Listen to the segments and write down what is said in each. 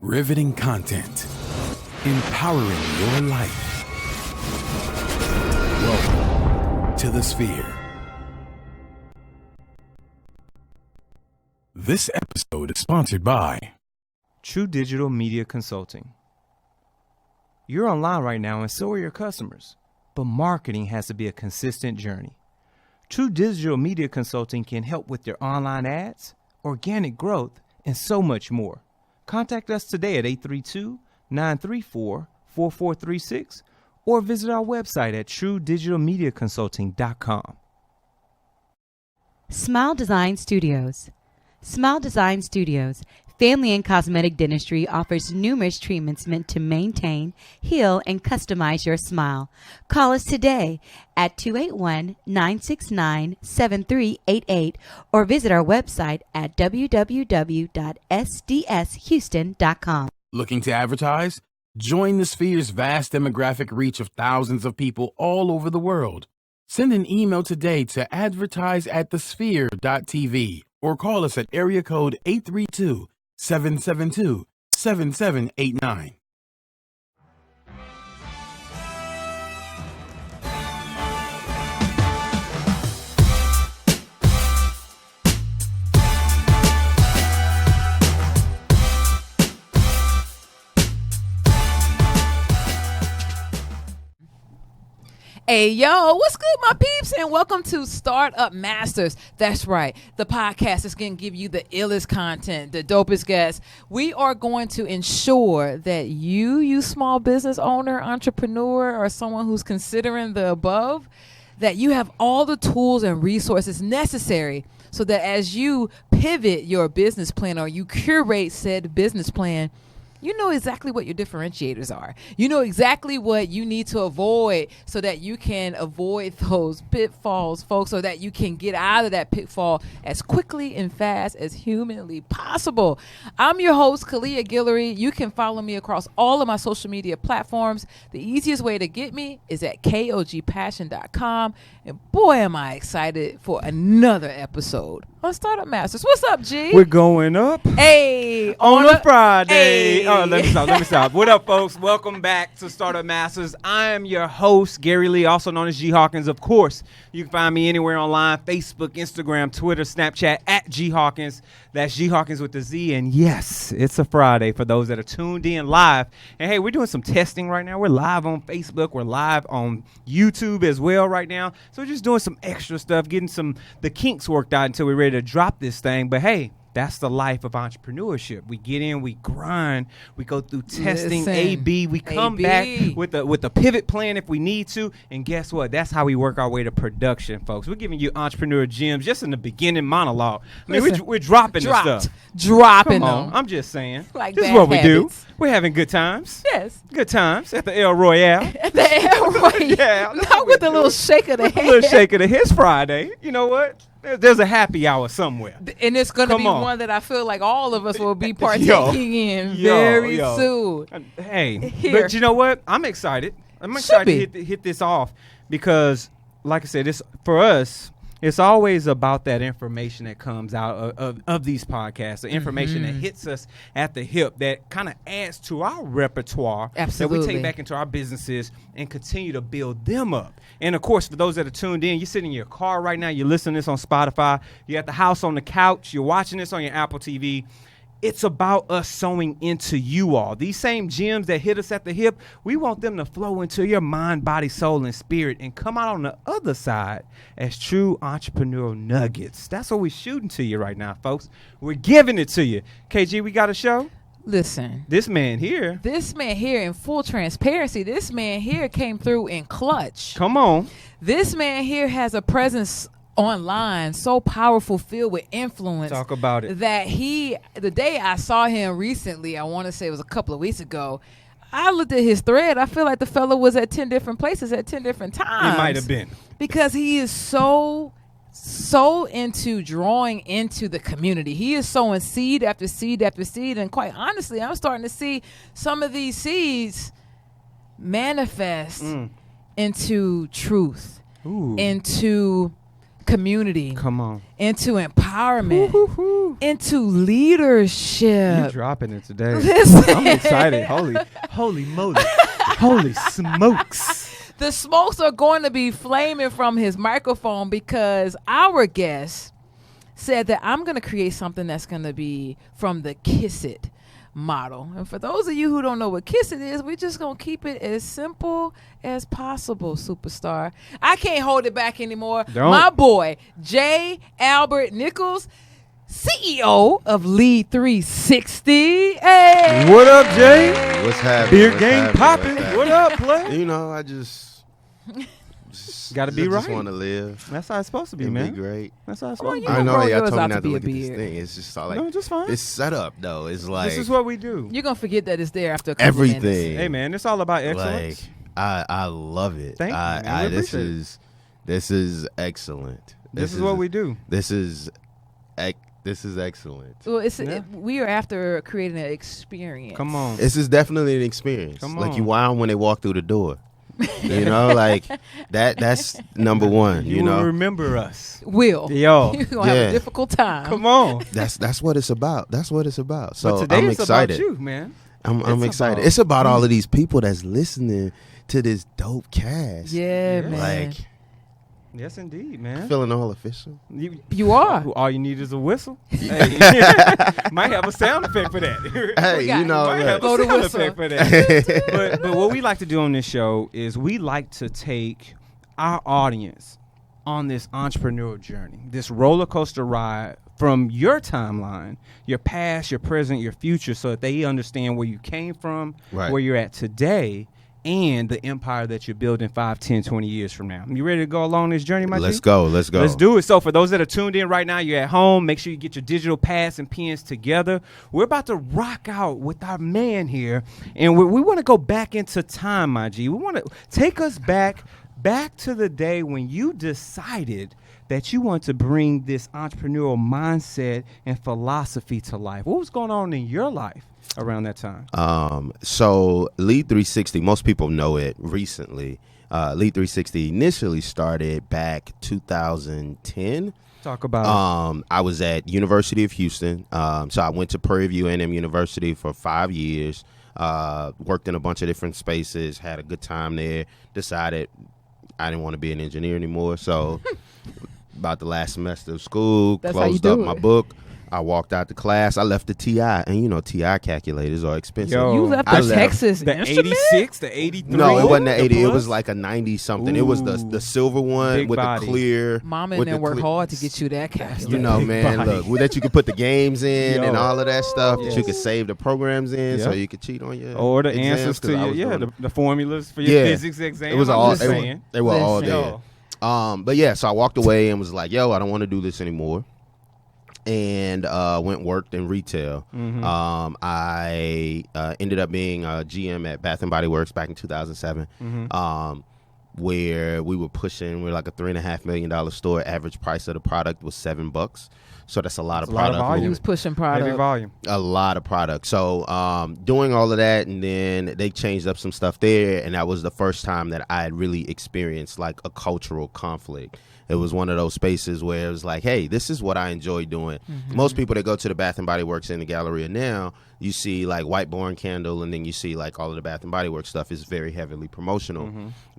Riveting content. Empowering your life. Welcome to the Sphere. This episode is sponsored by True Digital Media Consulting. You're online right now and so are your customers, but marketing has to be a consistent journey. True Digital Media Consulting can help with your online ads, organic growth, and so much more. Contact us today at 832-934-4436 or visit our website at truedigitalmediaconsulting.com. Smile Design Studios. Smile Design Studios, family and cosmetic dentistry, offers numerous treatments meant to maintain, heal, and customize your smile. Call us today at 281-969-7388 or visit our website at www.sdshouston.com. Looking to advertise? Join the Sphere's vast demographic reach of thousands of people all over the world. Send an email today to advertise@thesphere.tv or call us at area code 832-772-7789. Hey, yo, what's good, my peeps? And welcome to Startup Masters. That's right. The podcast is going to give you the illest content, the dopest guests. We are going to ensure that you small business owner, entrepreneur, or someone who's considering the above, that you have all the tools and resources necessary so that as you pivot your business plan or you curate said business plan, you know exactly what your differentiators are. You know exactly what you need to avoid so that you can avoid those pitfalls, folks, so that you can get out of that pitfall as quickly and fast as humanly possible. I'm your host, Kalia Guillory. You can follow me across all of my social media platforms. The easiest way to get me is at kogpassion.com. And boy, am I excited for another episode on Startup Masters. What's up, G? We're going up. Hey, on a Friday. Hey. Oh, let me stop. What up, folks? Welcome back to Startup Masters. I am your host, Gary Lee, also known as G Hawkins. Of course, you can find me anywhere online, Facebook, Instagram, Twitter, Snapchat, at G Hawkins. That's G Hawkins with the Z. And yes, it's a Friday for those that are tuned in live. And hey, we're doing some testing right now. We're live on Facebook. We're live on YouTube as well right now. So we're just doing some extra stuff, getting the kinks worked out until we're ready to drop this thing. But hey, that's the life of entrepreneurship. We get in, we grind, we go through testing, A/B. We come back with a pivot plan if we need to. And guess what? That's how we work our way to production, folks. We're giving you entrepreneur gems just in the beginning monologue. I mean, we're dropping this stuff. Dropping Come on, them. I'm just saying. Like this is bad what we habits. do. We're having good times. Yes. Good times at the El Royale. The El Royale. Yeah. Not with the little shake of the head. A little shake of the head. Friday. You know what? There's a happy hour somewhere. And it's going to be one that I feel like all of us will be partaking in very soon. Hey, Here. But you know what? I'm excited. I'm excited to hit this off because, like I said, this for us, it's always about that information that comes out of these podcasts, the information that hits us at the hip that kind of adds to our repertoire that we take back into our businesses and continue to build them up. And, of course, for those that are tuned in, you're sitting in your car right now, you're listening to this on Spotify, you're at the house on the couch, you're watching this on your Apple TV. It's about us sewing into you all. These same gems that hit us at the hip, we want them to flow into your mind, body, soul, and spirit and come out on the other side as true entrepreneurial nuggets. That's what we're shooting to you right now, folks. We're giving it to you. KG, we got a show? Listen. This man here, in full transparency, this man here came through in clutch. Come on. This man here has a presence online so powerful, filled with influence. Talk about it. That the day I saw him recently, I want to say it was a couple of weeks ago, I looked at his thread. I feel like the fellow was at 10 different places at 10 different times. It might have been. Because he is so into drawing into the community. He is sowing seed after seed after seed. And quite honestly, I'm starting to see some of these seeds manifest into truth, into community, Come on. into empowerment, Woo-hoo-hoo. into leadership. You dropping it today. Listen. I'm excited. Holy moly. Holy smokes. The smokes are going to be flaming from his microphone because our guest said that I'm going to create something that's going to be from the Kiss It model. And for those of you who don't know what Kiss It is, we're just going to keep it as simple as possible, superstar. I can't hold it back anymore. Don't. My boy, J. Albert Nicklos, CEO of LEAD360. Hey! What up, Jay? What's happening? Beer What's game happening? popping. What's What up, play? You know, I just Gotta be just right. want to live. That's how it's supposed to be, and man. be great. That's how it's Come on, supposed you to be. I gonna know grow y'all yours told out me to not to be a look at this beard. thing. It's just all like No, just fine. it's set up though. It's like This is what we do. You're going to forget that it's there after a couple minutes. everything. Hey, man, it's all about Like excellence. I love it. Thank you, man. We This appreciate this is excellent. This is what we do. This is excellent. Well, Yeah. we are after creating an experience. Come on. This is definitely an experience. Come like on. you wow when they walk through the door. You know, like that's number one. You will know, remember us. Will. Yo. You're going to have Yeah. a difficult time. Come on. that's what it's about. That's what it's about. So but today I'm it's excited. about you, man. I'm It's excited. about It's about all of these people that's listening to this dope cast. Yeah, Yeah. man. Like Yes, indeed, man. feeling all official. You are. All you need is a whistle. Hey. Might have a sound effect for that. Hey, got you know, Might have Blow a the sound whistle. effect for that. but what we like to do on this show is we like to take our audience on this entrepreneurial journey, this roller coaster ride from your timeline, your past, your present, your future, so that they understand where you came from, Right. where you're at today, and the empire that you're building 5, 10, 20 years from now. You ready to go along this journey, my Let's G? go. Let's go. Let's do it. So for those that are tuned in right now, you're at home, make sure you get your digital pads and pens together. We're about to rock out with our man here, and we want to go back into time, my G. We want to take us back to the day when you decided that you want to bring this entrepreneurial mindset and philosophy to life. What was going on in your life around that time? So LEAD360, most people know it recently. LEAD360 initially started back 2010. Talk about I was at University of Houston. So I went to Prairie View A&M University for 5 years. Worked in a bunch of different spaces. Had a good time there. Decided I didn't want to be an engineer anymore. So about the last semester of school, That's how you closed up do my it. book. I walked out the class. I left the TI, and you know TI calculators are expensive. Yo, You left I the left. Texas the Instrument? 86, the 83. No, it wasn't the the 80. It plus? was like a 90 something. It was Ooh. the silver one Big with body. the clear. Mama and with them the work clear- hard to get you that calculator. You know, Big man, body. look, that you could put the games in and Yo. all of that stuff that you Yes. could save the programs in so Yep. you could cheat on your Or the exams, answers 'cause to I your, was yeah, doing the formulas for your Yeah. physics exam. It was I'm all just they were, saying. they were all Listen. there. But yeah, so I walked away and was like, yo, I don't want to do this anymore. And worked in retail. Mm-hmm. I ended up being a GM at Bath and Body Works back in 2007. Mm-hmm. Where we were pushing, we're like a $3.5 million store. Average price of the product was $7, so that's a lot of That's a lot of product. volume. He was pushing Heavy product. volume. A lot of product. So doing all of that, and then they changed up some stuff there, and that was the first time that I had really experienced like a cultural conflict. It was one of those spaces where it was like, hey, this is what I enjoy doing. Most people that go to the Bath and Body Works in the Galleria now, you see like White Barn Candle, and then you see like all of the Bath and Body Works stuff is very heavily promotional.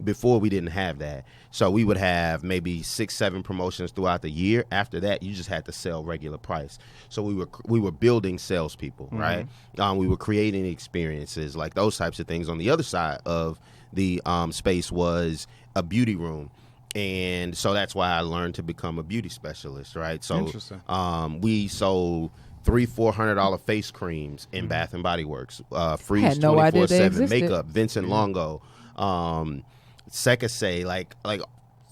Before we didn't have that. So we would have maybe 6, 7 promotions throughout the year. After that, you just had to sell regular price. So we were building salespeople, right? We were creating experiences, like those types of things. On the other side of the space was a beauty room. And so that's why I learned to become a beauty specialist, right? So Interesting. we sold $300-$400 face creams in Bath and Body Works. Freeze Had no idea they 24/7 existed. makeup, Vincent Longo, Sekase, like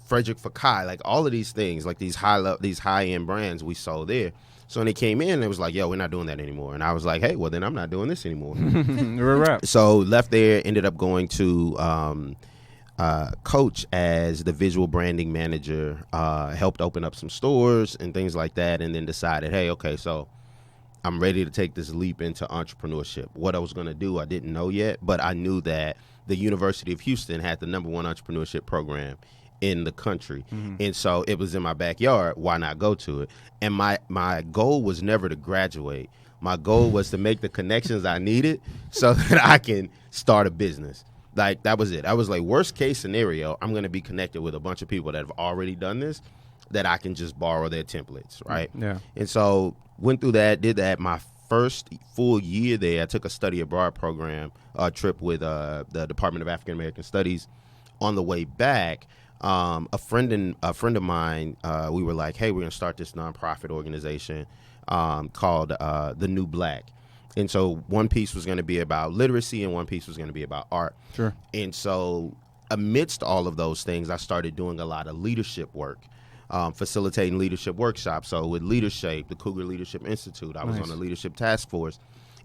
Frederick Fekkai, like all of these things, like these high end brands we sold there. So when they came in, it was like, yo, we're not doing that anymore. And I was like, hey, well then I'm not doing this anymore. Rap. So left there, ended up going to Coach as the visual branding manager, helped open up some stores and things like that, and then decided, hey, okay, so I'm ready to take this leap into entrepreneurship. What I was going to do, I didn't know yet, but I knew that the University of Houston had the #1 entrepreneurship program in the country. And so it was in my backyard. Why not go to it? And my goal was never to graduate. My goal was to make the connections I needed so that I can start a business. Like, that was it. I was like, worst case scenario, I'm going to be connected with a bunch of people that have already done this, that I can just borrow their templates, right? Yeah. And so went through that, did that. My first full year there, I took a study abroad program, trip with the Department of African American Studies. On the way back, a friend of mine, we were like, hey, we're going to start this nonprofit organization called The New Black. And so one piece was going to be about literacy and one piece was going to be about art. Sure. And so amidst all of those things, I started doing a lot of leadership work, facilitating leadership workshops. So with Leadership, the Cougar Leadership Institute, I was on the leadership task force.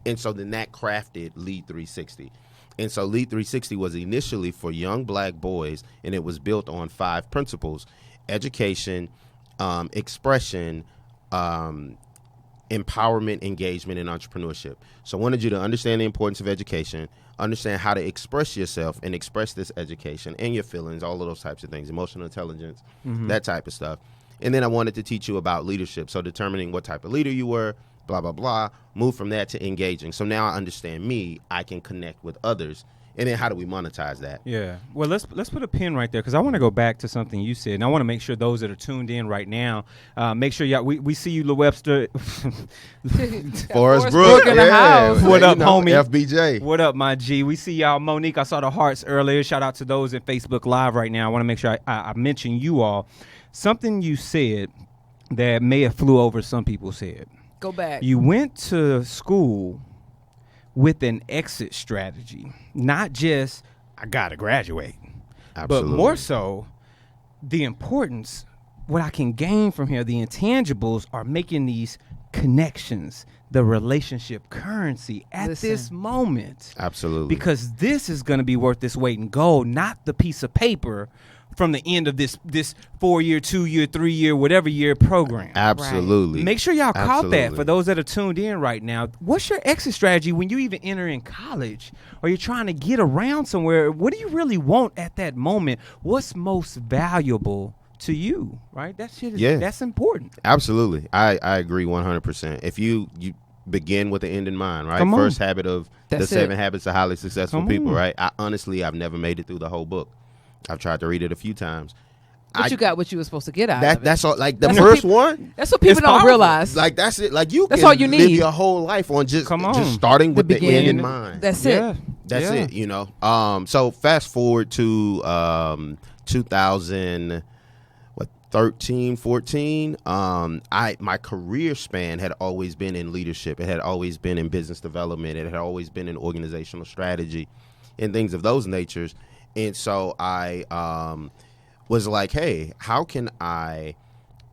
And so then that crafted LEAD360. And so LEAD360 was initially for young black boys, and it was built on 5 principles: education, expression, empowerment, engagement, and entrepreneurship. So I wanted you to understand the importance of education, understand how to express yourself and express this education and your feelings, all of those types of things, emotional intelligence, that type of stuff. And then I wanted to teach you about leadership. So determining what type of leader you were, blah, blah, blah, move from that to engaging. So now I understand me, I can connect with others. And then how do we monetize that? Yeah. Well, let's put a pin right there, because I want to go back to something you said, and I want to make sure those that are tuned in right now, make sure y'all, we see you, LeWebster. Forrest Brook in the house. What up, homie? FBJ. What up, my G? We see y'all. Monique, I saw the hearts earlier. Shout out to those in Facebook Live right now. I want to make sure I mention you all. Something you said that may have flew over some people's head. Go back. You went to school with an exit strategy, not just I gotta graduate, Absolutely. but more so the importance, what I can gain from here, the intangibles are making these connections, the relationship currency at this moment. Absolutely. Because this is going to be worth its weight in gold, not the piece of paper from the end of this 4-year, 2-year, 3-year, whatever year program. Absolutely. Make sure y'all caught that. Absolutely. For those that are tuned in right now, what's your exit strategy when you even enter in college or you're trying to get around somewhere? What do you really want at that moment? What's most valuable to you, right? That shit is, that's important. Absolutely. I agree 100%. If you begin with the end in mind, right? Come on. First habit of That's the 7 it. habits of highly successful Come people, on. right? I've never made it through the whole book. I've tried to read it a few times. But you got what you were supposed to get out of it. That's all. Like the That's what first people- one, That's what people It's don't powerful. realize. like that's it. Like you That's can all you live need. your whole life on just Come on. just starting with the end in beginning. mind. That's Yeah. it. That's Yeah. it, you know. So fast forward to 2013, 14. My career span had always been in leadership. It had always been in business development. It had always been in organizational strategy and things of those natures. And so I was like, hey, how can I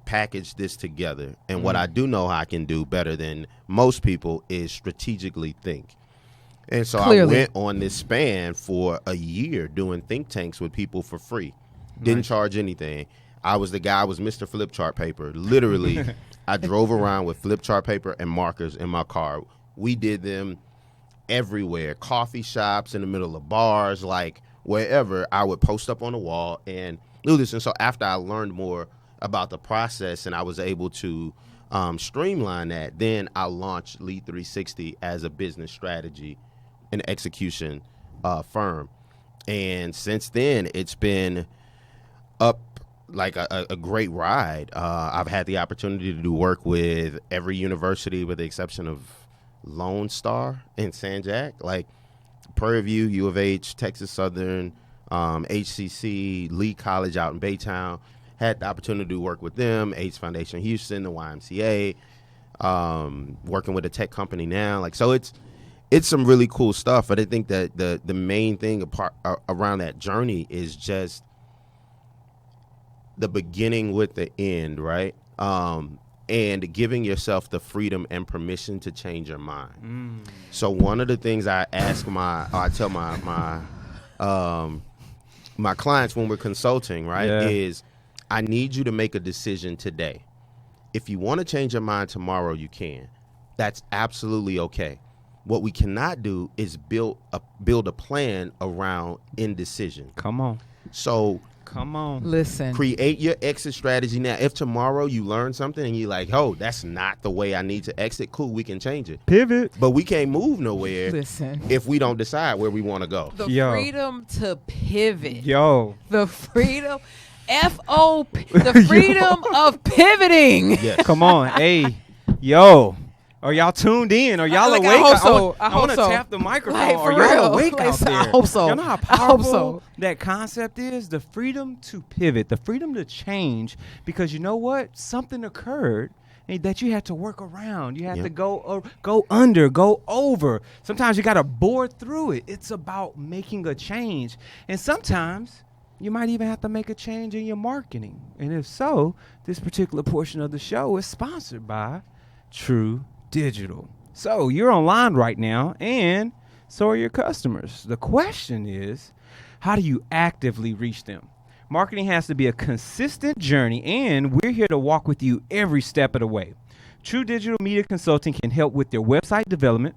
package this together? And what I do know I can do better than most people is strategically think. And so Clearly. I went on this span for a year doing think tanks with people for free. Didn't charge anything. I was Mr. Flip Chart Paper. Literally, I drove around with flip chart paper and markers in my car. We did them everywhere, coffee shops, in the middle of bars, like wherever. I would post up on the wall and do this. And so after I learned more about the process and I was able to streamline that, then I launched LEAD360 as a business strategy and execution firm. And since then, it's been up like a great ride. I've had the opportunity to do work with every university with the exception of Lone Star and San Jac, like Prairie View, U of H, Texas Southern, HCC, Lee College out in Baytown. Had the opportunity to work with them, AIDS Foundation Houston, the YMCA, working with a tech company now. Like, so it's some really cool stuff. But I think that the main thing around that journey is just the beginning with the end, right? And giving yourself the freedom and permission to change your mind. So one of the things I tell my clients when we're consulting, right, is I need you to make a decision today. If you want to change your mind tomorrow, you can. That's absolutely okay. What we cannot do is build a plan around indecision. Come on. So Come on. Listen. Create your exit strategy now. If tomorrow you learn something and you're like, oh, that's not the way I need to exit, cool, we can change it. Pivot. But we can't move nowhere Listen. if we don't decide where we want to go. The Yo. freedom to pivot. Yo. The freedom. The freedom of pivoting. Yes. Come on. Hey. Yo. Are y'all tuned in? Are y'all Like, awake? I hope so. I I want hope to so. tap the microphone. Like, Are for y'all real. awake Like, out there? I hope so. Y'all know how I hope powerful so. that concept is? The freedom to pivot, the freedom to change, because you know what? Something occurred that you had to work around. You had to go under, go over. Sometimes you got to bore through it. It's about making a change. And sometimes you might even have to make a change in your marketing. And if so, this particular portion of the show is sponsored by True Digital. So you're online right now, and so are your customers. The question is, how do you actively reach them? Marketing has to be a consistent journey, and we're here to walk with you every step of the way. True Digital Media Consulting can help with your website development,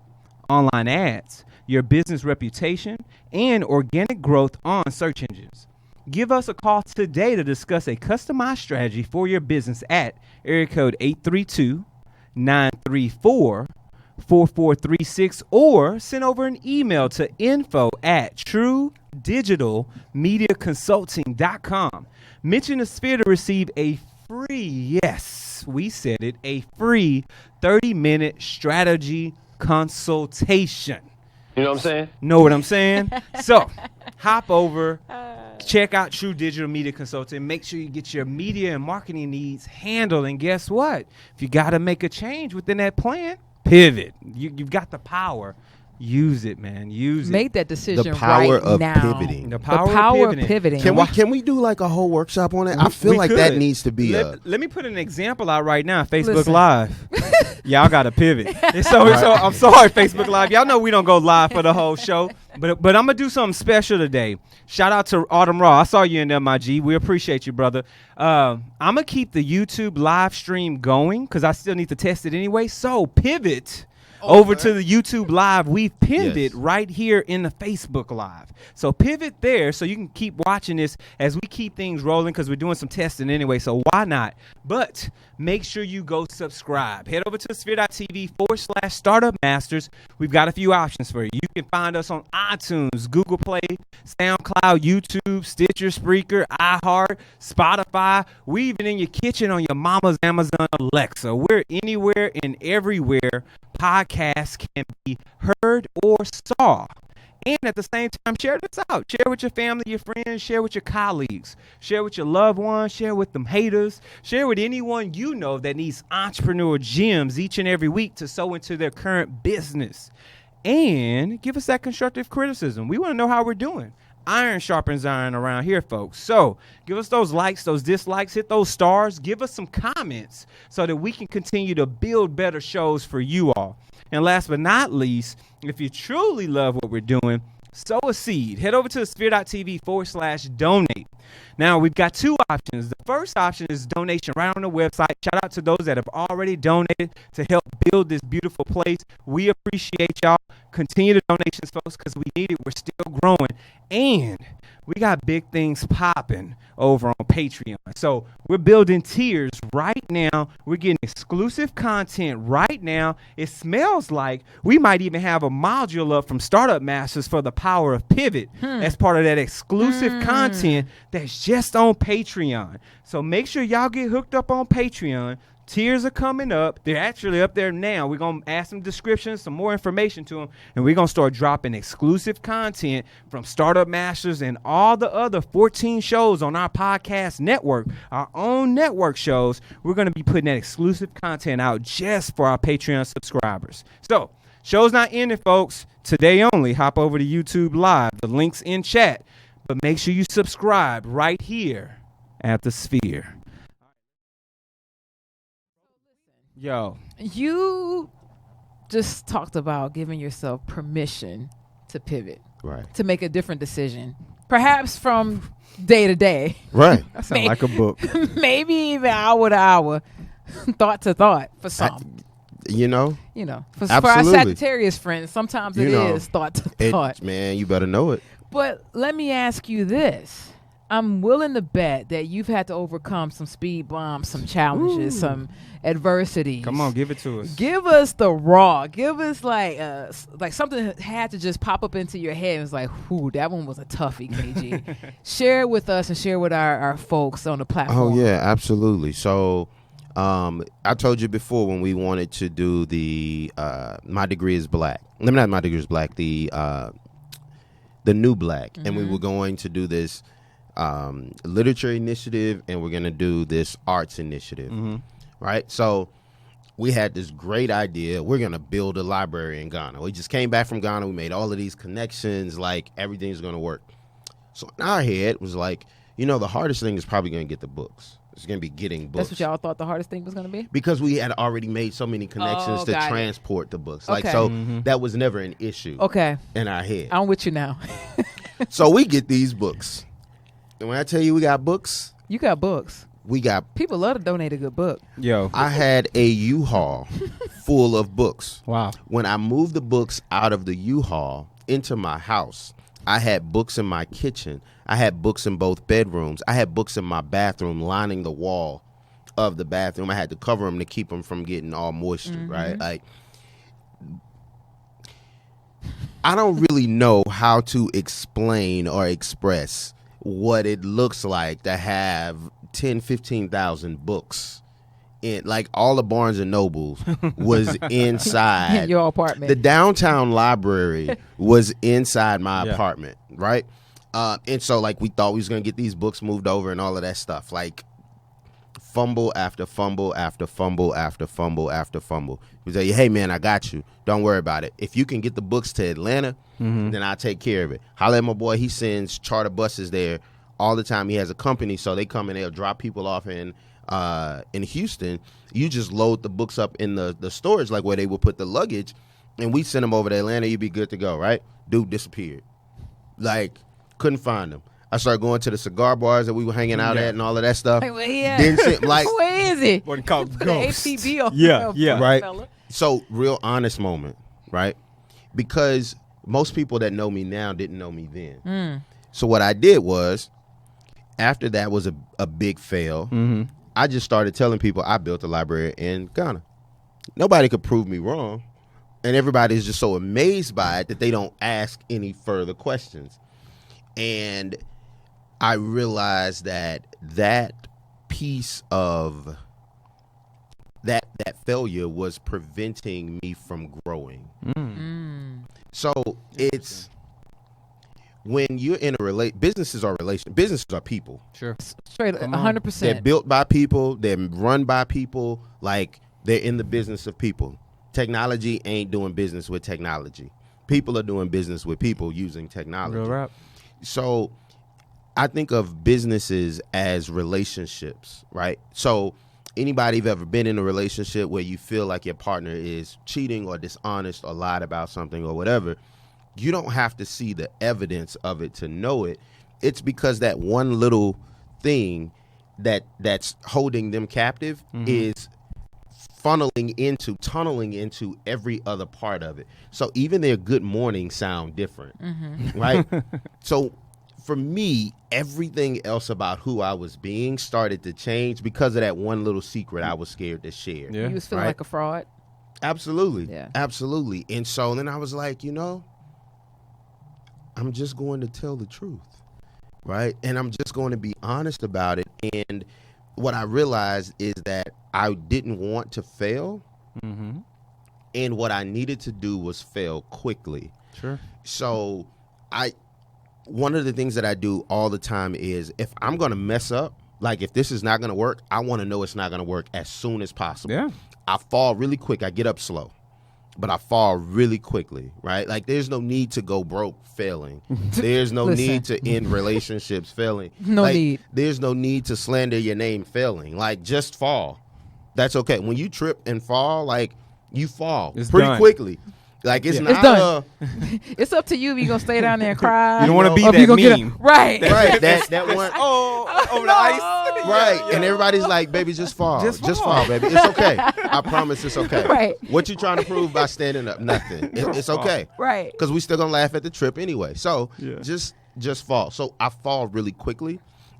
online ads, your business reputation, and organic growth on search engines. Give us a call today to discuss a customized strategy for your business at area code 832-934-4436, or send over an email to info@truedigitalmediaconsulting.com. Mention the Sphere to receive a free, yes, we said it, a free 30-minute strategy consultation. You know what I'm saying? Know what I'm saying? So, hop over, check out True Digital Media Consulting. Make sure you get your media and marketing needs handled. And guess what? If you got to make a change within that plan, pivot. You've got the power. Use it, man. Use Make it. that decision The power right of now. pivoting. The The power, power of of pivoting. Can we do like a whole workshop on it? I feel We like that could. needs to be Let me put an example out right now. Facebook Listen. Live. Y'all got to pivot. And so I'm sorry, Facebook Live. Y'all know we don't go live for the whole show, but I'm gonna do something special today. Shout out to Autumn Raw. I saw you in there, my G. We appreciate you, brother. I'm gonna keep the YouTube live stream going because I still need to test it anyway. So pivot over to the YouTube Live. We've pinned Yes. it right here in the Facebook Live. So pivot there so you can keep watching this as we keep things rolling because we're doing some testing anyway, so why not? But make sure you go subscribe. Head over to sphere.tv/Startup Masters. We've got a few options for you. You can find us on iTunes, Google Play, SoundCloud, YouTube, Stitcher, Spreaker, iHeart, Spotify. We're even in your kitchen on your mama's Amazon Alexa. We're anywhere and everywhere podcasts can be heard or saw. And at the same time, share this out. Share with your family, your friends, share with your colleagues, share with your loved ones, share with them haters, share with anyone you know that needs entrepreneur gems each and every week to sow into their current business. And give us that constructive criticism. We want to know how we're doing. Iron sharpens iron around here, folks. So give us those likes, those dislikes, hit those stars, give us some comments so that we can continue to build better shows for you all. And last but not least, if you truly love what we're doing, sow a seed. Head over to sphere.tv/donate. Now, we've got two options. The first option is donation right on the website. Shout out to those that have already donated to help build this beautiful place. We appreciate y'all. Continue the donations, folks, because we need it. We're still growing. And we got big things popping over on Patreon. So we're building tiers right now. We're getting exclusive content right now. It smells like we might even have a module up from Startup Masters for the power of pivot as part of that exclusive content that's just on Patreon. So make sure y'all get hooked up on Patreon. Tiers are coming up. They're actually up there now. We're going to add some descriptions, some more information to them, and we're going to start dropping exclusive content from Startup Masters and all the other 14 shows on our podcast network, our own network shows. We're going to be putting that exclusive content out just for our Patreon subscribers. So, show's not ending, folks. Today only. Hop over to YouTube Live. The link's in chat. But make sure you subscribe right here at the Sphere. Yo. You just talked about giving yourself permission to pivot, Right. to make a different decision, perhaps from day to day, Right. That sounds like a book. maybe even hour to hour, thought to thought for some. You know, For our Absolutely. Sagittarius friends, sometimes it You know, is thought to thought. man, you better know it. But let me ask you this. I'm willing to bet that you've had to overcome some speed bumps, some challenges, some adversities. Come on, give it to us. Give us the raw. Give us like something that had to just pop up into your head. It was like, whoo, that one was a toughie, KG. Share it with us and share with our folks on the platform. Oh, yeah, absolutely. So I told you before when we wanted to do the my degree is black. Not my degree is black, the new black. And we were going to do this literature initiative, and we're going to do this arts initiative, right? So we had this great idea. We're going to build a library in Ghana. We just came back from Ghana. We made all of these connections, like everything's going to work. So in our head was like, the hardest thing is probably going to get the books. It's going to be getting books. That's what y'all thought the hardest thing was going to be? Because we had already made so many connections to transport the books. Like, so that was never an issue in our head. I'm with you now. So we get these books. And when I tell you we got books. You got books. We got. People love to donate a good book. Yo. I had a U-Haul full of books. Wow. When I moved the books out of the U-Haul into my house, I had books in my kitchen. I had books in both bedrooms. I had books in my bathroom lining the wall of the bathroom. I had to cover them to keep them from getting all moisture, right? Like, I don't really know how to explain or express what it looks like to have 10, 15,000 books in, like, all the Barnes and Nobles was inside your apartment. The downtown library was inside my apartment, right? And so, like, we thought we was gonna get these books moved over and all of that stuff. Like, fumble after fumble after fumble after fumble after fumble. We tell you, hey man, I got you. Don't worry about it. If you can get the books to Atlanta, then I'll take care of it. Holla at my boy. He sends charter buses there all the time. He has a company, so they come and they'll drop people off in Houston. You just load the books up in the storage, like where they will put the luggage, and we send them over to Atlanta. You'd be good to go, right? Dude disappeared. Like, couldn't find him. I started going to the cigar bars that we were hanging out at and all of that stuff. Like, where he at? Didn't see, like, where is he? What called Put the ghosts. ATV on Yeah, right. fella. So, real honest moment, right? Because most people that know me now didn't know me then. So what I did was, after that was a big fail, I just started telling people I built a library in Ghana. Nobody could prove me wrong. And everybody's just so amazed by it that they don't ask any further questions. And I realized that piece of that failure was preventing me from growing. So it's when you're in a businesses are people. Sure. Straight 100%. They're built by people. They're run by people. Like, they're in the business of people. Technology ain't doing business with technology. People are doing business with people using technology. Real rap. So I think of businesses as relationships, right? So anybody who've ever been in a relationship where you feel like your partner is cheating or dishonest or lied about something or whatever, you don't have to see the evidence of it to know it. It's because that one little thing that's holding them captive is tunneling into every other part of it. So even their good morning sound different, right? So for me, everything else about who I was being started to change because of that one little secret I was scared to share. Yeah. You was feeling like a fraud. Absolutely. Yeah. Absolutely. And so then I was like, I'm just going to tell the truth, right? And I'm just going to be honest about it. And what I realized is that I didn't want to fail. And what I needed to do was fail quickly. Sure. So one of the things that I do all the time is, if I'm going to mess up, like if this is not going to work, I want to know it's not going to work as soon as possible. Yeah. I fall really quick. I get up slow, but I fall really quickly, right? Like, there's no need to go broke failing. There's no need to end relationships failing. No need. There's no need to slander your name failing. Like, just fall. That's okay. When you trip and fall, like, you fall It's pretty done. quickly. Like, it's not It's done. It's up to you if you're going to stay down there and cry. You don't want to be or if you that gonna get meme. up. Right. right. That one. Over the ice. Right. And everybody's like, baby, just fall. Just fall, baby. It's okay. I promise it's okay. Right. What you trying to prove by standing up? Nothing. It's okay. Right. Because we still going to laugh at the trip anyway. So just fall. So I fall really quickly.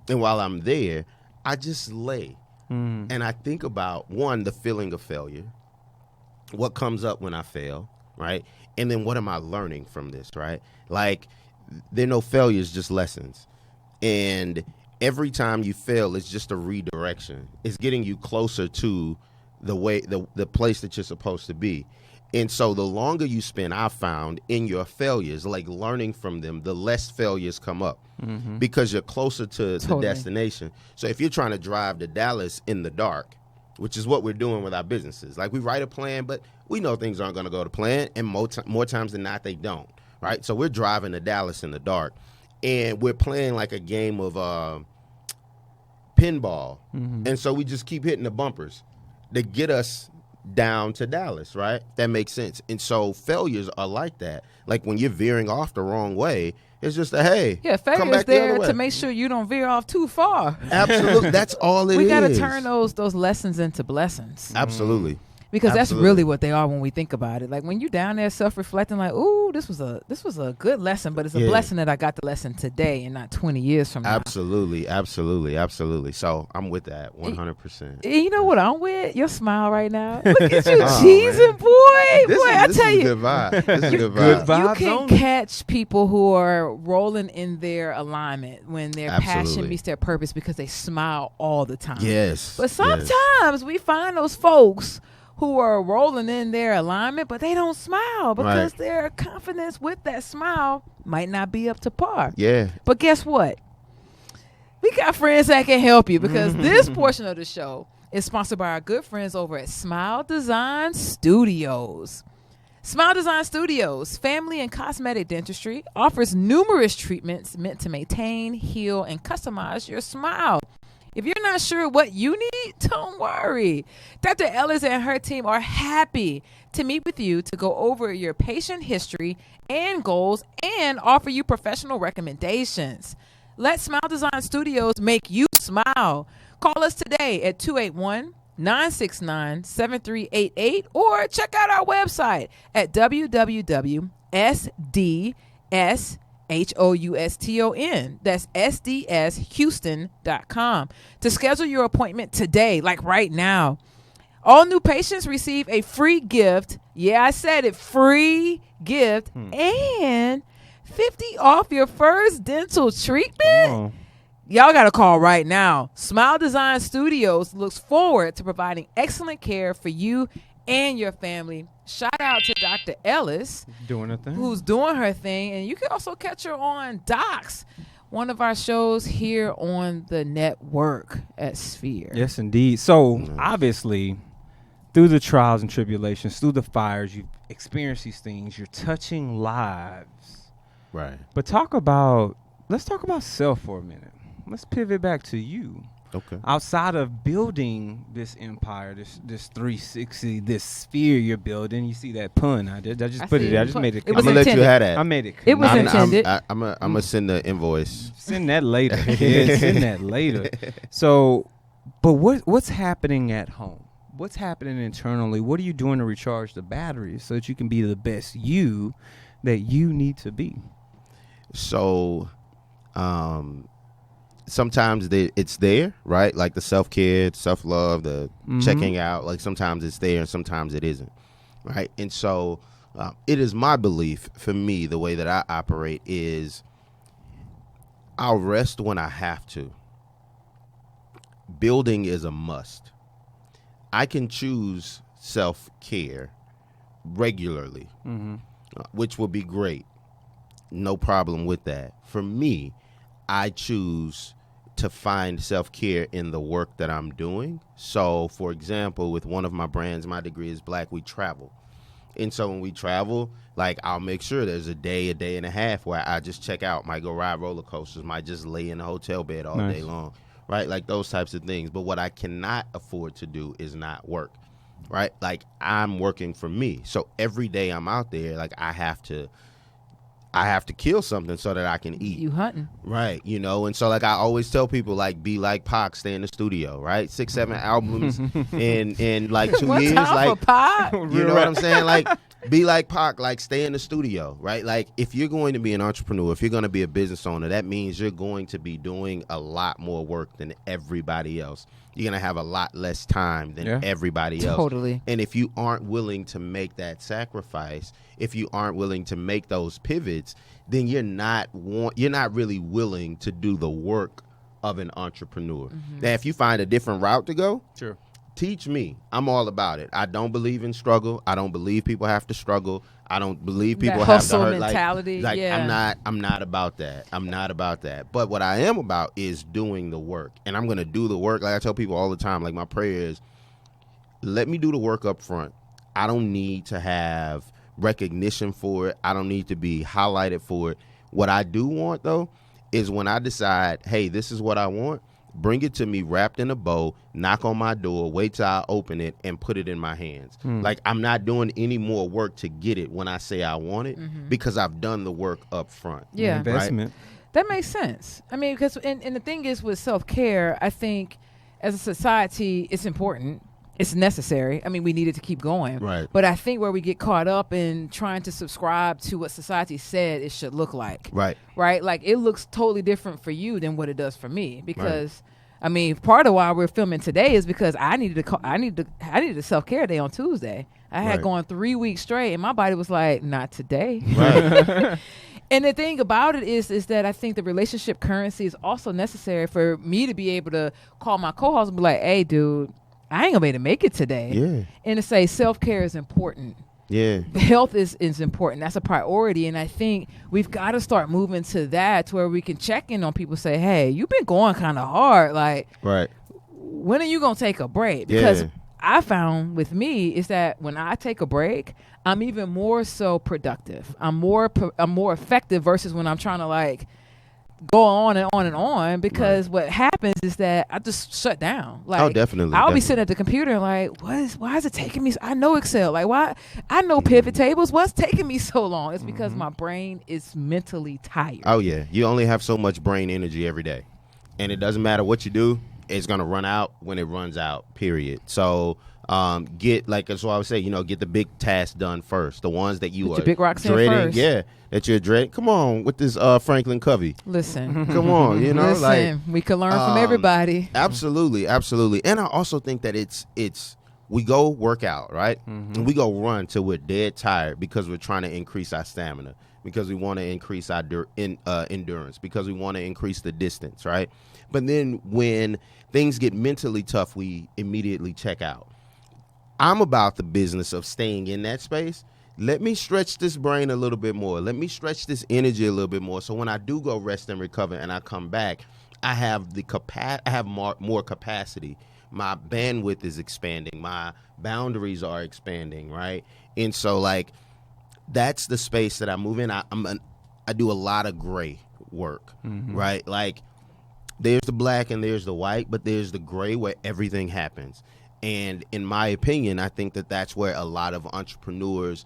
And while I'm there, I just lay. And I think about, one, the feeling of failure. What comes up when I fail, right? And then what am I learning from this, right? Like, there are no failures, just lessons. And every time you fail, it's just a redirection. It's getting you closer to the place that you're supposed to be. And so the longer you spend, I've found, in your failures, like learning from them, the less failures come up because you're closer to the destination. So if you're trying to drive to Dallas in the dark, which is what we're doing with our businesses, like we write a plan, but we know things aren't going to go to plan, and more times than not, they don't, right? So we're driving to Dallas in the dark, and we're playing like a game of pinball, and so we just keep hitting the bumpers to get us down to Dallas, right? That makes sense. And so failures are like that. Like when you're veering off the wrong way, it's just a hey. Yeah, failure's there to make sure you don't veer off too far. Absolutely. That's all it is. We got to turn those lessons into blessings. Absolutely. Because that's really what they are when we think about it. Like when you're down there self-reflecting, like, ooh, this was a good lesson, but it's a blessing that I got the lesson today and not 20 years from now. Absolutely. So I'm with that 100%. You know what I'm with? Your smile right now. Look at you cheesing, boy. I tell you. Good vibe. This is a good vibe. You can catch people who are rolling in their alignment when their passion meets their purpose because they smile all the time. Yes. But sometimes we find those folks who are rolling in their alignment, but they don't smile because their confidence with that smile might not be up to par. Yeah. But guess what? We got friends that can help you because this portion of the show is sponsored by our good friends over at Smile Design Studios. Smile Design Studios, family and cosmetic dentistry, offers numerous treatments meant to maintain, heal, and customize your smile. If you're not sure what you need, don't worry. Dr. Ellis and her team are happy to meet with you to go over your patient history and goals and offer you professional recommendations. Let Smile Design Studios make you smile. Call us today at 281-969-7388 or check out our website at www.sdshouston. That's sdshouston.com to schedule your appointment today, like right now. All new patients receive a free gift. Yeah, I said it, free gift and 50 off your first dental treatment. Y'all got to call right now. Smile Design Studios looks forward to providing excellent care for you and your family. Shout out to Dr. Ellis, who's doing her thing. And you can also catch her on Docs, one of our shows here on the network at Sphere. Yes, indeed. So, obviously, through the trials and tribulations, through the fires, you've experienced these things. You're touching lives. Right. But let's talk about self for a minute. Let's pivot back to you. Okay. Outside of building this empire, this 360, this sphere you're building, you see that pun? I just put it there. I just made it. I'm gonna let you have that. I made it. It was intended. I'm gonna send the invoice. Send that later, kid. Send that later. So, but what's happening at home? What's happening internally? What are you doing to recharge the batteries so that you can be the best you that you need to be? So, sometimes it's there, right? Like the self-care, self-love, the checking out. Like sometimes it's there and sometimes it isn't, right? And so it is my belief, for me, the way that I operate is I'll rest when I have to. Building is a must. I can choose self-care regularly, which will be great. No problem with that. For me, I choose to find self-care in the work that I'm doing. So, for example, with one of my brands, my degree is Black, we travel. And so when we travel, like I'll make sure there's a day and a half where I just check out, might go ride roller coasters, might just lay in a hotel bed all day long, right? Like those types of things. But what I cannot afford to do is not work, right? Like I'm working for me. So every day I'm out there, like I have to kill something so that I can eat. You hunting. Right, and so like I always tell people, like, be like Pac, stay in the studio, right? 6-7 albums in like 2 years. Time like for Pac? you know what I'm saying? Like Be like Pac, like stay in the studio, right? Like if you're going to be an entrepreneur, if you're going to be a business owner, that means you're going to be doing a lot more work than everybody else. You're going to have a lot less time than everybody else. Totally. And if you aren't willing to make that sacrifice, if you aren't willing to make those pivots, then you're not really willing to do the work of an entrepreneur. Now, if you find a different route to go, Sure. teach me. I'm all about it. I don't believe in struggle. I don't believe people have to struggle. I don't believe people have to hustle hurt. mentality. Like Yeah. I'm not about that. I'm not about that. But what I am about is doing the work. And I'm going to do the work. Like I tell people all the time, like my prayer is, let me do the work up front. I don't need to have recognition for it. I don't need to be highlighted for it. What I do want, though, is when I decide, hey, this is what I want, bring it to me wrapped in a bow, knock on my door, wait till I open it, and put it in my hands. Like, I'm not doing any more work to get it when I say I want it because I've done the work up front. Yeah. Investment. That makes sense. I mean, because and the thing is with self-care, I think as a society, it's important. It's necessary. I mean, we need it to keep going. Right. But I think where we get caught up in trying to subscribe to what society said it should look like. Right. Right? Like, it looks totally different for you than what it does for me. Because, I mean, part of why we're filming today is because I needed a self-care day on Tuesday. I had gone 3 weeks straight, and my body was like, not today. Right. And the thing about it is that I think the relationship currency is also necessary for me to be able to call my co-host and be like, hey, dude, I ain't gonna be able to make it today. Yeah. And to say self-care is important. Yeah. Health is important. That's a priority. And I think we've got to start moving to that, to where we can check in on people, say, hey, you've been going kind of hard. Like, Right. when are you going to take a break? Because I found with me is that when I take a break, I'm even more so productive. I'm more effective versus when I'm trying to like go on and on and on, because what happens is that I just shut down. Like, definitely. I'll be sitting at the computer and like, why is it taking me? I know Excel. Like, why? I know pivot tables. What's taking me so long? It's because my brain is mentally tired. Oh, yeah. You only have so much brain energy every day. And it doesn't matter what you do. It's going to run out when it runs out, period. So that's what I would say, get the big tasks done first. The ones that you Put are your big rocks in dreading. first. Yeah, that you're dreading. Come on with this Franklin Covey. Listen. Come on, Listen, we can learn from everybody. Absolutely, absolutely. And I also think that it's we go work out, right? And we go run till we're dead tired because we're trying to increase our stamina, because we want to increase our endurance, because we want to increase the distance, right? But then when things get mentally tough, we immediately check out. I'm about the business of staying in that space. Let me stretch this brain a little bit more. Let me stretch this energy a little bit more. So when I do go rest and recover and I come back, I have more capacity. My bandwidth is expanding. My boundaries are expanding, right? And so like that's the space that I move in. I do a lot of gray work, right? Like there's the black and there's the white, but there's the gray where everything happens. And in my opinion, I think that that's where a lot of entrepreneurs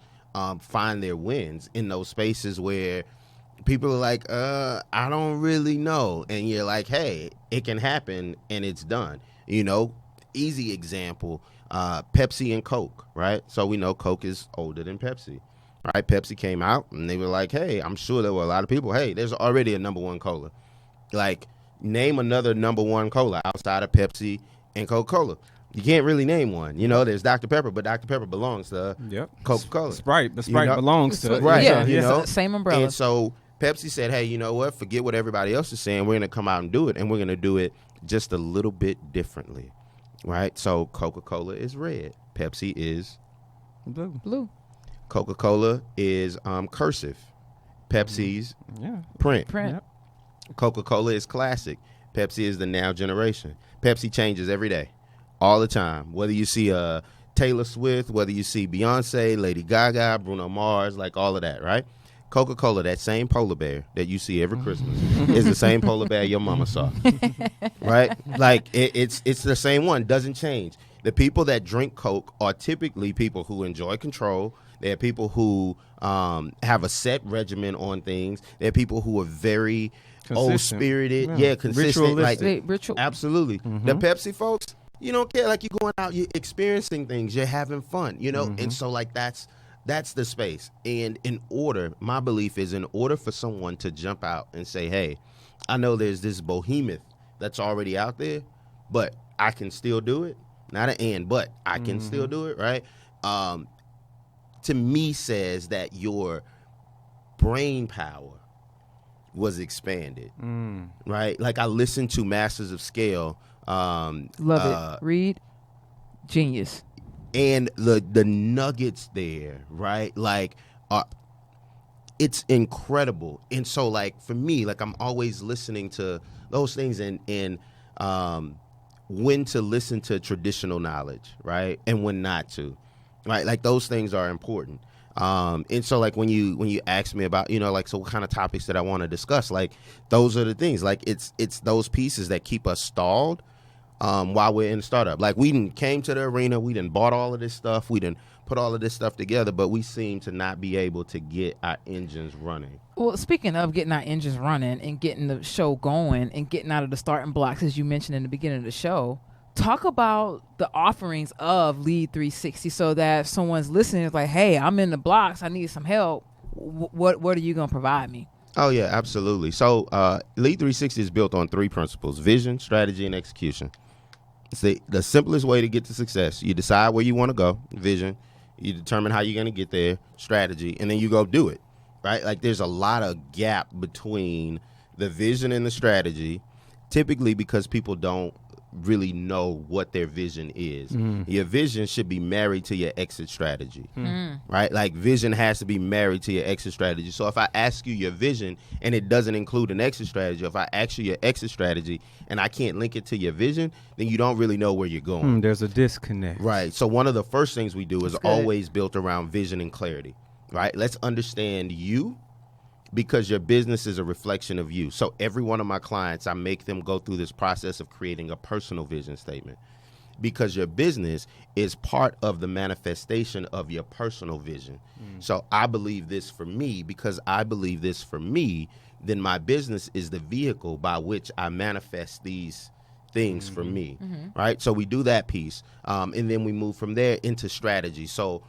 find their wins, in those spaces where people are like, I don't really know. And you're like, hey, it can happen and it's done. Easy example, Pepsi and Coke, right? So we know Coke is older than Pepsi, right? Pepsi came out and they were like, hey, I'm sure there were a lot of people, hey, there's already a number one cola. Like, name another number one cola outside of Pepsi and Coca-Cola. You can't really name one. There's Dr. Pepper, but Dr. Pepper belongs to Coca-Cola. Sprite, but Sprite belongs to right. Yeah, same umbrella. And so Pepsi said, hey, you know what? Forget what everybody else is saying. We're going to come out and do it, and we're going to do it just a little bit differently, right? So Coca-Cola is red. Pepsi is blue. Coca-Cola is cursive. Pepsi's print. Yep. Coca-Cola is classic. Pepsi is the now generation. Pepsi changes every day. All the time, whether you see Taylor Swift, whether you see Beyonce, Lady Gaga, Bruno Mars, like all of that, right? Coca-Cola, that same polar bear that you see every Christmas, is the same polar bear your mama saw, right? Like it's the same one, doesn't change. The people that drink Coke are typically people who enjoy control. They're people who have a set regimen on things. They're people who are very old-spirited, consistent, Ritualistic. Absolutely. The Pepsi folks, you don't care. Like, you're going out, you're experiencing things, you're having fun, and so like that's That's the space. And my belief is in order for someone to jump out and say, hey, I know there's this behemoth that's already out there, but I can still do it. Not an and, but I can still do it, right? To me says that your brain power was expanded, right? Like I listened to Masters of Scale. Love it. Read. Genius. And the nuggets there, right? Like, it's incredible. And so, like, for me, like, I'm always listening to those things and when to listen to traditional knowledge, right? And when not to, right? Like, those things are important. And so, like, when you ask me about, like, so what kind of topics that I want to discuss, like, those are the things. Like, it's those pieces that keep us stalled while we're in startup. Like, we done came to the arena, we done bought all of this stuff, we done put all of this stuff together, but we seem to not be able to get our engines running. Well, speaking of getting our engines running and getting the show going and getting out of the starting blocks, as you mentioned in the beginning of the show, talk about the offerings of LEAD360 so that if someone's listening is like, hey, I'm in the blocks, I need some help. What are you going to provide me? Oh, yeah, absolutely. So LEAD360 is built on 3 principles: vision, strategy, and execution. It's the simplest way to get to success. You decide where you want to go, vision. You determine how you're going to get there, strategy, and then you go do it, right? Like, there's a lot of gap between the vision and the strategy, typically because people don't really know what their vision is. Your vision should be married to your exit strategy, right? Like, vision has to be married to your exit strategy. So if I ask you your vision and it doesn't include an exit strategy, if I ask you your exit strategy and I can't link it to your vision, then you don't really know where you're going. There's a disconnect. Right. So one of the first things we do is always built around vision and clarity, right? Let's understand you, because your business is a reflection of you. So every one of my clients, I make them go through this process of creating a personal vision statement, because your business is part of the manifestation of your personal vision. So I believe this for me, because I believe this for me, then my business is the vehicle by which I manifest these things for me, right? So we do that piece, and then we move from there into strategy. So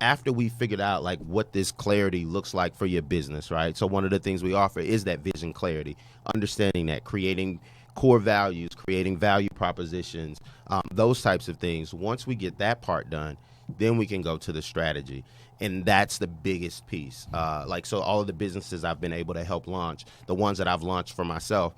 after we figured out like what this clarity looks like for your business, right? So one of the things we offer is that vision clarity, understanding that, creating core values, creating value propositions, those types of things. Once we get that part done, then we can go to the strategy. And that's the biggest piece. So all of the businesses I've been able to help launch, the ones that I've launched for myself,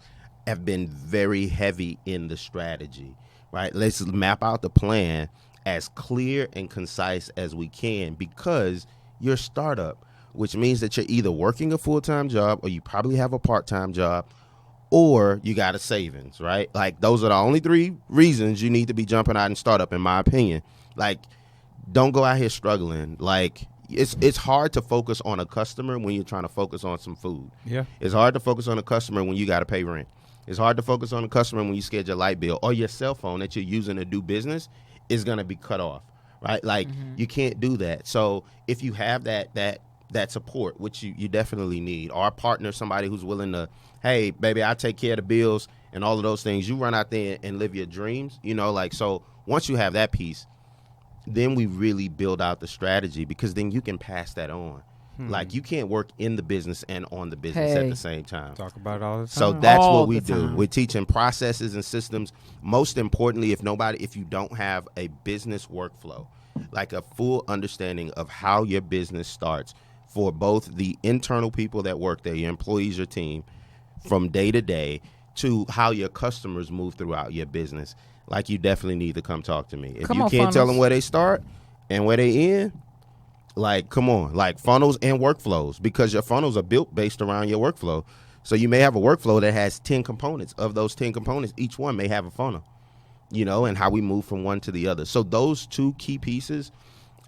have been very heavy in the strategy, right? Let's map out the plan as clear and concise as we can, because you're a startup, which means that you're either working a full-time job, or you probably have a part-time job, or you got a savings, right? Like, those are the only 3 reasons you need to be jumping out and startup, in my opinion. Like, don't go out here struggling. Like, it's hard to focus on a customer when you're trying to focus on some food. Yeah. It's hard to focus on a customer when you got to pay rent. It's hard to focus on a customer when you schedule your light bill, or your cell phone that you're using to do business is going to be cut off, right? Like, you can't do that. So if you have that support, which you definitely need, or a partner, somebody who's willing to, hey, baby, I take care of the bills and all of those things, you run out there and live your dreams, so once you have that piece, then we really build out the strategy, because then you can pass that on. Like, you can't work in the business and on the business at the same time. Talk about it all the time. So that's what we do. We're teaching processes and systems. Most importantly, if you don't have a business workflow, like a full understanding of how your business starts for both the internal people that work there, your employees, your team, from day to day, to how your customers move throughout your business, like, you definitely need to come talk to me. If you can't tell them where they start and where they end, like, come on, like, funnels and workflows, because your funnels are built based around your workflow. So you may have a workflow that has 10 components. Of those 10 components, each one may have a funnel, and how we move from one to the other. So those 2 key pieces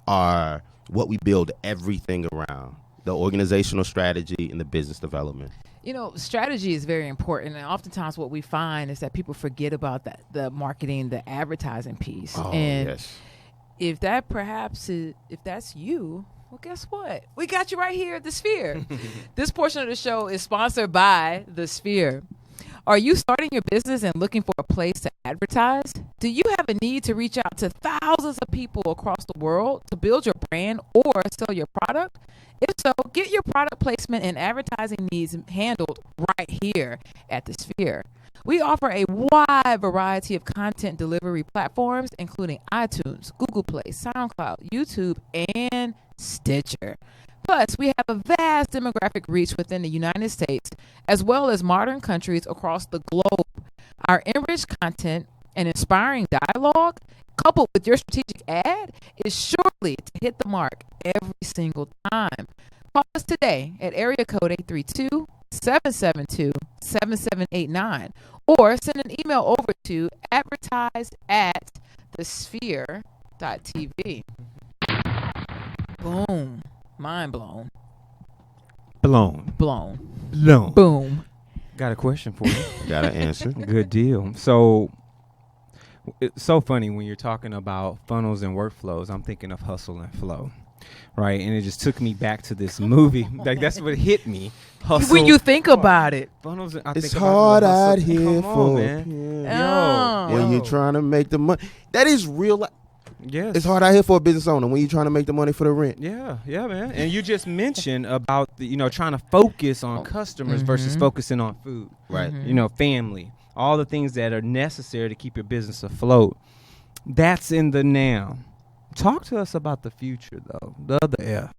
are what we build everything around: the organizational strategy and the business development. Strategy is very important, and oftentimes what we find is that people forget about that, the marketing, the advertising piece. Oh, and yes. If that's you, well, guess what? We got you right here at The Sphere. This portion of the show is sponsored by The Sphere. Are you starting your business and looking for a place to advertise? Do you have a need to reach out to thousands of people across the world to build your brand or sell your product? If so, get your product placement and advertising needs handled right here at the Sphere. We offer a wide variety of content delivery platforms, including iTunes, Google Play, SoundCloud, YouTube, and Stitcher. Plus, we have a vast demographic reach within the United States, as well as modern countries across the globe. Our enriched content and inspiring dialogue, coupled with your strategic ad, is surely to hit the mark every single time. Call us today at area code 832-772-7789 or send an email over to advertise@thesphere.tv. Boom. Mind blown. Blown. Boom. Got a question for you. Got an answer. Good deal. So it's so funny when you're talking about funnels and workflows. I'm thinking of Hustle and Flow, right? And it just took me back to this movie. Like that's what hit me. Hustle. When you think about it. Funnels. I It's think about hard the hustle. out here Come on, for man. Oh. when you're trying to make the money. That is real. Yes. It's hard out here for a business owner when you're trying to make the money for the rent. Yeah, man. And you just mentioned about the, trying to focus on customers versus focusing on food. Right. Family, all the things that are necessary to keep your business afloat. That's in the now. Talk to us about the future, though, the other F.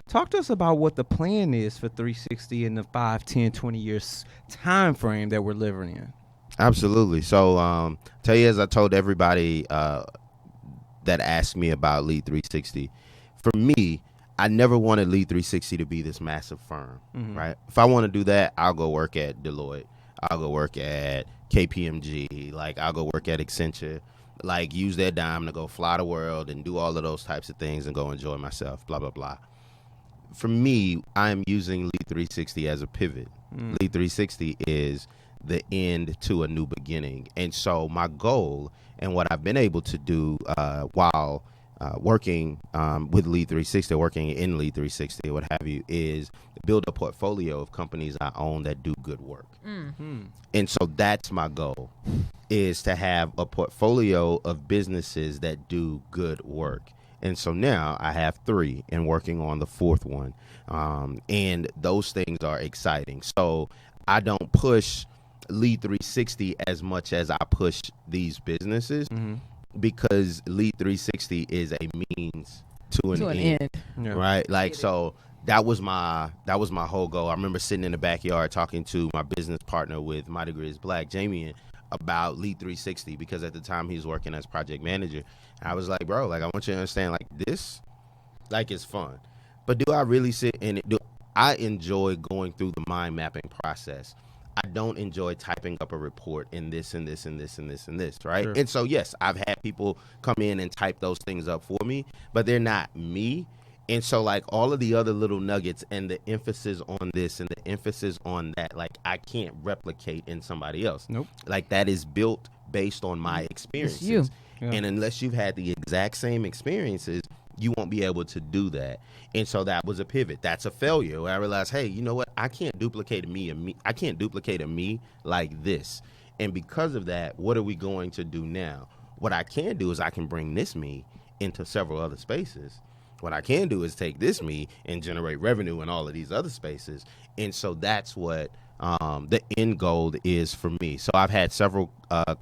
Talk to us about what the plan is for 360 in the 5, 10, 20 years time frame that we're living in. Absolutely. So, tell you as I told everybody that asked me about LEAD360, for me, I never wanted LEAD360 to be this massive firm, right? If I want to do that, I'll go work at Deloitte. I'll go work at KPMG. Like, I'll go work at Accenture. Like, use their dime to go fly the world and do all of those types of things and go enjoy myself, blah, blah, blah. For me, I'm using LEAD360 as a pivot. LEAD360 is the end to a new beginning. And so my goal and what I've been able to do while working with LEAD360, working in LEAD360, what have you, is build a portfolio of companies I own that do good work. And so that's my goal, is to have a portfolio of businesses that do good work. And so now I have 3 and working on the 4th one. And those things are exciting. So I don't push LEAD360 as much as I push these businesses because LEAD360 is a means to an end. Yeah. Right? Like, so that was my whole goal. I remember sitting in the backyard talking to my business partner with My Degree is Black, Jamie, about LEAD360 because at the time he was working as project manager. And I was like, bro, like, I want you to understand, like, this, like, it's fun. But do I really sit in it? I enjoy going through the mind mapping process. I don't enjoy typing up a report in this and this and this and this and this, right? Sure. And so, yes, I've had people come in and type those things up for me, but they're not me. And so, like, all of the other little nuggets and the emphasis on this and the emphasis on that, like, I can't replicate in somebody else. Nope. Like, that is built based on my experiences. you. Yeah. And unless you've had the exact same experiences, you won't be able to do that. And so that was a pivot. That's a failure. Where I realized, hey, you know what? I can't duplicate a me. I can't duplicate a me like this. And because of that, what are we going to do now? What I can do is I can bring this me into several other spaces. What I can do is take this me and generate revenue in all of these other spaces. And so that's what the end goal is for me. So I've had several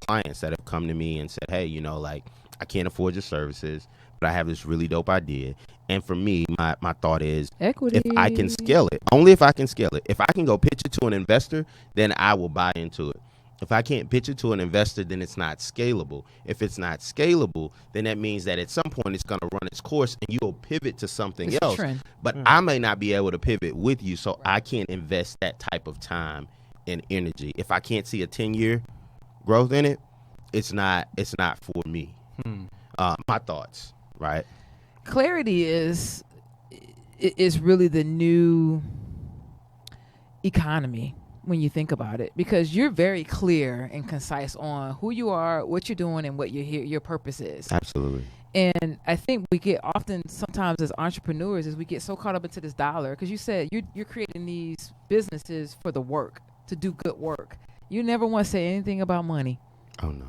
clients that have come to me and said, hey, you know, like, I can't afford your services, but I have this really dope idea. And for me, my thought is, Equity. if I can scale it, only if I can scale it. If I can go pitch it to an investor, then I will buy into it. If I can't pitch it to an investor, then it's not scalable. If it's not scalable, then that means that at some point it's going to run its course and you'll pivot to something It's a else. trend. But I may not be able to pivot with you, so I can't invest that type of time and energy. If I can't see a 10-year growth in it, it's not for me. My thoughts, right? Clarity is really the new economy when you think about it, because you're very clear and concise on who you are, what you're doing, and what your purpose is. Absolutely. And I think we get often sometimes as entrepreneurs is we get so caught up into this dollar, because you said you're creating these businesses for the work, to do good work. You never want to say anything about money, Oh no.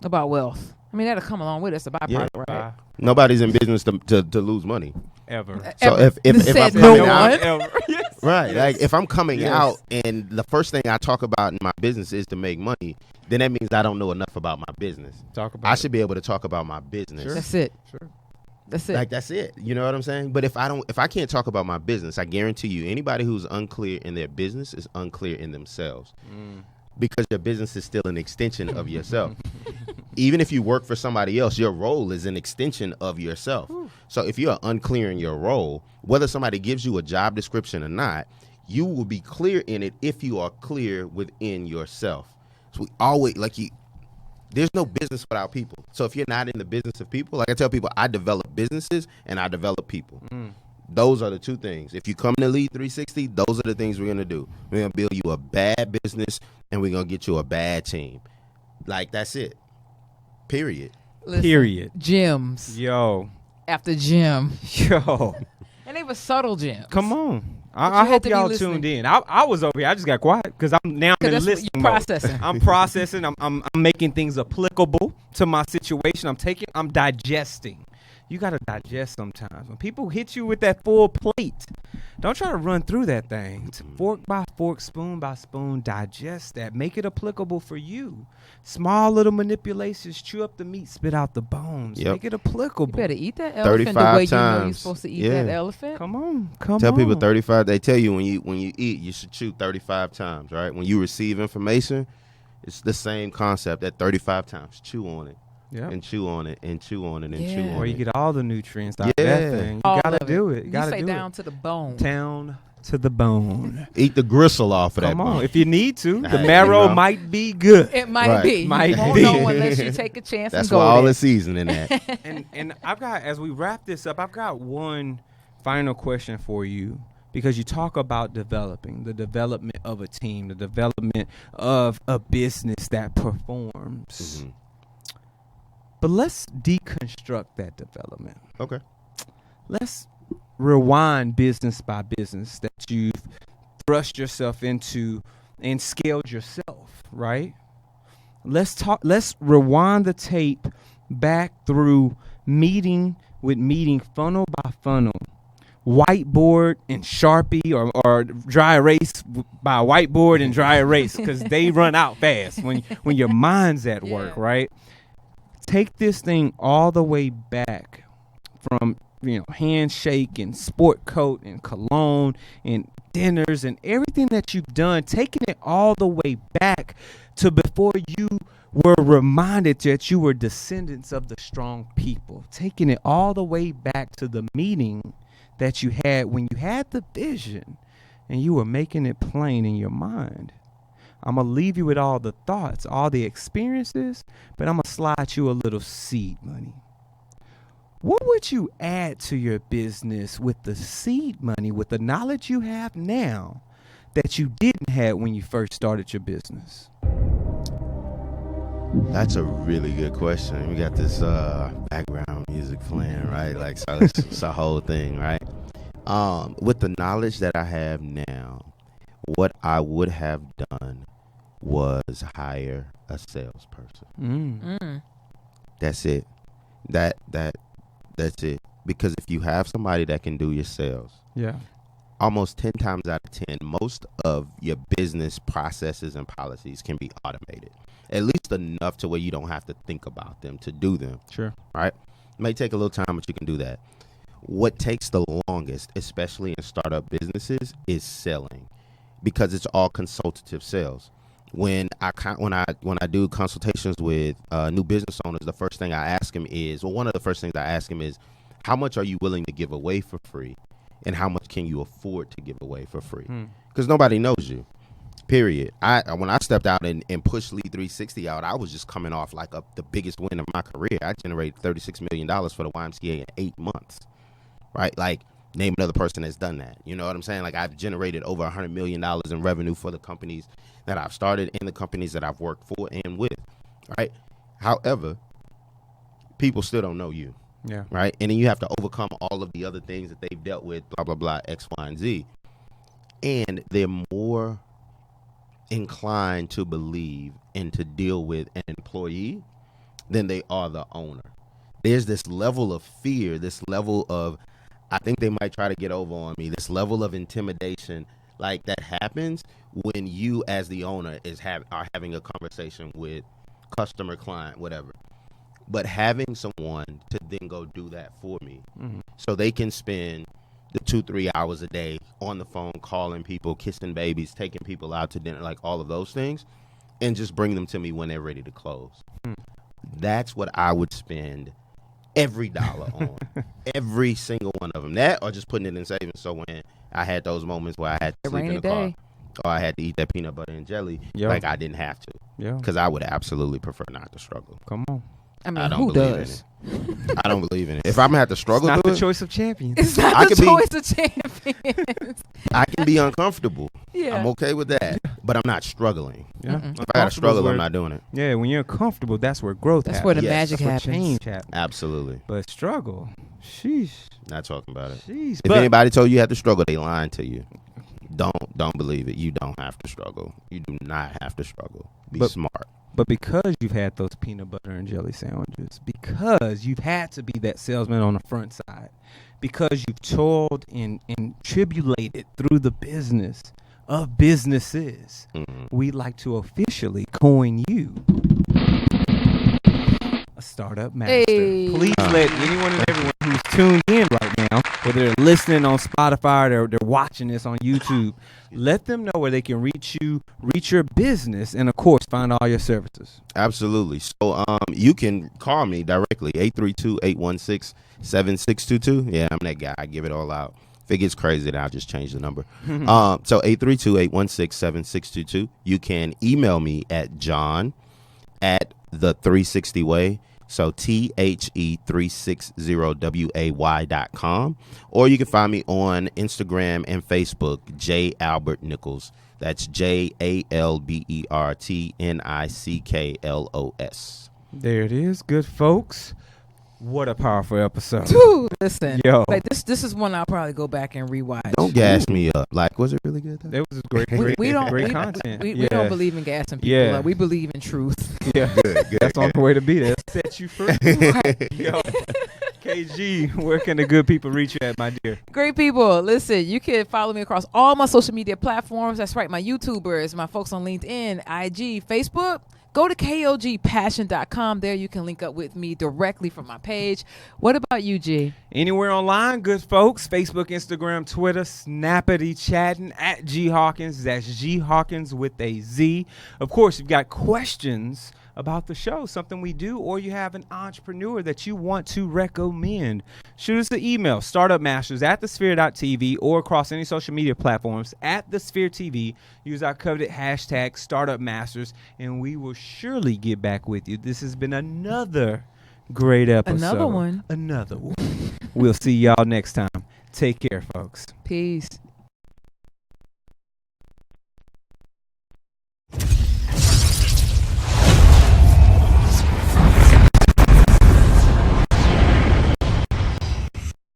about wealth. I mean, that'll come along with us, a byproduct, right? Nobody's in business to lose money. Ever. So Ever. if Said I'm no coming out, one. Ever. Yes. right, like if I'm coming Yes. out and the first thing I talk about in my business is to make money, then that means I don't know enough about my business. Talk about I should be able to talk about my business. Sure. That's it. Sure. That's it. Like that's it. You know what I'm saying? But if I can't talk about my business, I guarantee you anybody who's unclear in their business is unclear in themselves. Because your business is still an extension of yourself. Even if you work for somebody else, your role is an extension of yourself. So if you're unclear in your role, whether somebody gives you a job description or not, you will be clear in it if you are clear within yourself. So we always there's no business without people. So if you're not in the business of people, like I tell people, I develop businesses and I develop people. Those are the two things. If you come to LEAD360, those are the things we're going to do. We're going to build you a bad business and we're going to get you a bad team. Like, that's it. Period. Listen, Period. Gems Yo. after gem. Yo. And they were subtle gems. Come on. you I had hope to be y'all listening. tuned in. I was over here. I just got quiet because I'm now in Because that's what listening you're mode. processing. I'm processing. I'm making things applicable to my situation. I'm digesting. You got to digest sometimes. When people hit you with that full plate, don't try to run through that thing. It's fork by fork, spoon by spoon, digest that. Make it applicable for you. Small little manipulations, chew up the meat, spit out the bones. Yep. Make it applicable. You better eat that elephant the 35 way you know you're times. supposed to eat Yeah. that elephant. Come on. Tell people 35. They tell you when you eat, you should chew 35 times, right? When you receive information, it's the same concept at 35 times. Chew on it. Yeah. And chew on it and chew on it and chew Yeah. on Where it. you get all the nutrients out of Yeah. that thing. You All gotta of do it. it. You You gotta say do down it. to the bone. Down to the bone. Eat the gristle off of that Come on. bone. If you need to, the Hey, marrow you know. might be good. It might Right. be. Might you won't be. know unless you take a chance That's and go why all there. the seasoning that. And I've got, as we wrap this up, I've got one final question for you. Because you talk about developing, the development of a team, the development of a business that performs. But let's deconstruct that development. Okay. Let's rewind business by business that you've thrust yourself into and scaled yourself, right? Let's rewind the tape back through meeting funnel by funnel, whiteboard and Sharpie or dry erase by whiteboard and dry erase because they run out fast when your mind's at work, right? Take this thing all the way back from, handshake and sport coat and cologne and dinners and everything that you've done, taking it all the way back to before you were reminded that you were descendants of the strong people, taking it all the way back to the meeting that you had when you had the vision and you were making it plain in your mind. I'm going to leave you with all the thoughts, all the experiences, but I'm going to slide you a little seed money. What would you add to your business with the seed money, with the knowledge you have now that you didn't have when you first started your business? That's a really good question. We got this background music playing, right? Like, so it's a whole thing, right? With the knowledge that I have now, what I would have done was hire a salesperson. That's it. That's it. Because if you have somebody that can do your sales, Yeah. almost 10 times out of 10, most of your business processes and policies can be automated. At least enough to where you don't have to think about them to do them. Sure. Right? It may take a little time, but you can do that. What takes the longest, especially in startup businesses, is selling, because it's all consultative sales. When I do consultations with new business owners, the first thing I ask them is, one of the first things I ask them is, how much are you willing to give away for free, and how much can you afford to give away for free? Because nobody knows you. Period. When I stepped out and pushed LEAD360 out, I was just coming off like the biggest win of my career. I generated $36 million for the YMCA in 8 months. Right? Like, name another person that's done that. You know what I'm saying? Like, I've generated over $100 million in revenue for the companies that I've started and the companies that I've worked for and with. Right? However, people still don't know you. Yeah. Right? And then you have to overcome all of the other things that they've dealt with, blah, blah, blah, X, Y, and Z. And they're more inclined to believe and to deal with an employee than they are the owner. There's this level of fear, this level of, I think they might try to get over on me, this level of intimidation like that happens when you as the owner are having a conversation with customer, client, whatever. But having someone to then go do that for me, so they can spend the 2-3 hours a day on the phone, calling people, kissing babies, taking people out to dinner, like all of those things, and just bring them to me when they're ready to close. That's what I would spend every dollar on, every single one of them. That or just putting it in savings. So when I had those moments where I had to sleep in the car, or I had to eat that peanut butter and jelly, like I didn't have to. Yeah. Because I would absolutely prefer not to struggle. Come on. I mean, who does? I don't believe in it. If I'm gonna have to struggle, it's not through the choice of champions. It's not the choice of champions. I can be uncomfortable. Yeah, I'm okay with that, but I'm not struggling. Yeah, if I gotta struggle, I'm not doing it. Yeah, when you're comfortable, that's where growth. That's happens. where the magic happens. Change happens. Absolutely. But struggle, sheesh. Not talking about it. Sheesh. If anybody told you you have to struggle, they lying to you. Don't believe it. You don't have to struggle. You do not have to struggle. Be smart. But because you've had those peanut butter and jelly sandwiches, because you've had to be that salesman on the front side, because you've toiled and tribulated through the business of businesses, we'd like to officially coin you a startup master. Hey. Please let anyone and everyone who's tuned in right now, whether they're listening on Spotify or they're watching this on YouTube, let them know where they can reach you, reach your business, and of course, find all your services. Absolutely. So you can call me directly, 832-816-7622. Yeah, I'm that guy. I give it all out. If it gets crazy, then I'll just change the number. So 832-816-7622. You can email me at john@the360way. So THE360way.com. Or you can find me on Instagram and Facebook, J. Albert Nicklos. That's JALBERTNICKLOS. There it is. Good folks. What a powerful episode. Dude, listen. Yo. Like this is one I'll probably go back and rewatch. Don't gas me up. Like, was it really good though? It was great content. We don't believe in gassing people. Yeah. Like, we believe in truth. Yeah. Good. That's the only way to be there. Set you free. Yo. KG, where can the good people reach you at, my dear? Great people. Listen, you can follow me across all my social media platforms. That's right. My YouTubers, my folks on LinkedIn, IG, Facebook. Go to KOGpassion.com. There you can link up with me directly from my page. What about you, G? Anywhere online, good folks. Facebook, Instagram, Twitter, snappity chatting at G Hawkins. That's G Hawkins with a Z. Of course, if you've got questions about the show, something we do, or you have an entrepreneur that you want to recommend, shoot us the email, startupmasters@thesphere.tv, or across any social media platforms @thesphere.tv. Use our coveted hashtag startupmasters, and we will surely get back with you. This has been another great episode. Another one. We'll see y'all next time. Take care, folks. Peace.